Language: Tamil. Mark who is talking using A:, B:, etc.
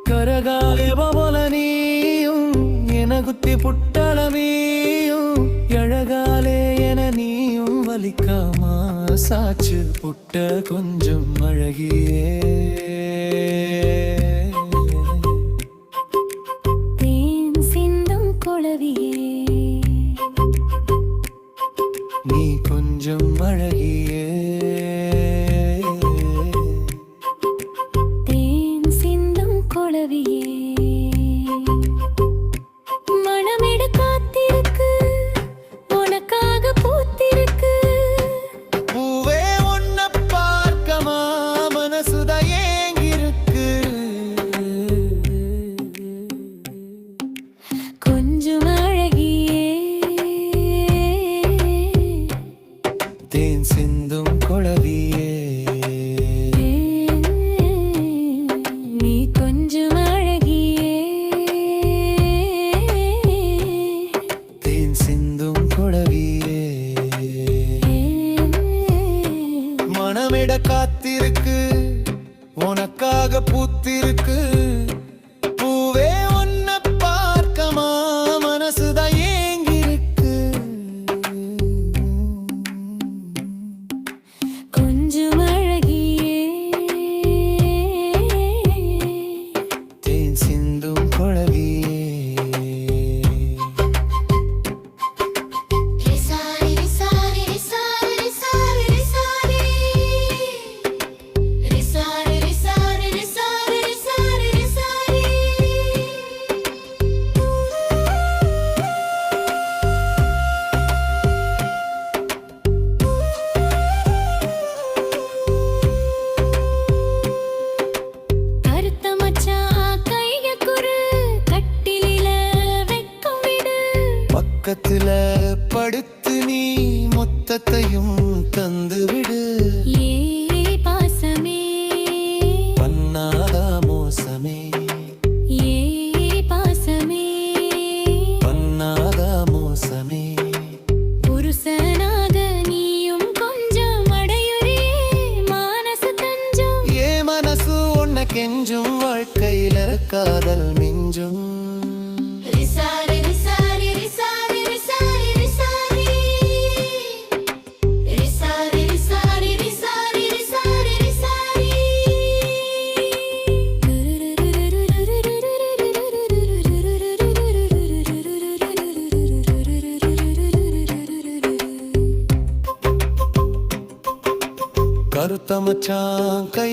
A: ಕರಗಾಲೆ ಬಬಲ ನೀயும் என குத்தி புட்டளமீயும் எழகாலே என நீயும் வலிக்காமா சாச்சு புட்ட கொஞ்சம் அழகியே
B: தேன் சிந்தும் குளவியே
A: நீ கொஞ்சம் அழகியே
B: தேன் சிந்தும் குளவியே மனமெடு காத்திருக்கு உனக்காக பூத்திருக்கு
A: பூவே உன்னை பார்க்கமா மனசுத ஏங்கிருக்கு
B: கொஞ்சம் அழகியே
A: தேன் சிந்தும் குளவியே
B: நீ கொஞ்சம் அழகியே
A: தேன் சிந்தும் குளவியே மனமிட காத்திருக்கு உனக்காக பூத்திருக்கு பூவே உன்னை பார்க்கமா மனசுத ஏங்கிருக்கு
B: கொஞ்சம் அழகியே
A: தேன் சிந்தும் குளவியே
B: ரிசாரி ரிசாரி ரிசாரி ரிசாரி ரிசாரி ரிசாரி ரிசாரி ரிசாரி ரிசாரி கருத்த மச்சான் கைய குறு கட்டிலில வெக்கம் விடு
A: பக்கத்துல படுத்து நீ மொத்தத்தையும் தந்து விடு
B: ஏ பாசமே
A: பண்ணாத மோசமே
B: ஏ பாசமே
A: பண்ணாத மோசமே
B: புருஷனாக நீயும் கொஞ்சம் அடையுறே மானச தஞ்சம்
A: ஏ மனசு உன்னை கெஞ்சும் வாழ்க்கையில காதல் மிஞ்சும்
B: ரிசாரி ரிசாரி ரிசாரி ரிசாரி ரிசாரி ரிசாரி ரிசாரி ரிசாரி ரிசாரி ரிசாரி
A: கருத்த மச்சான் கை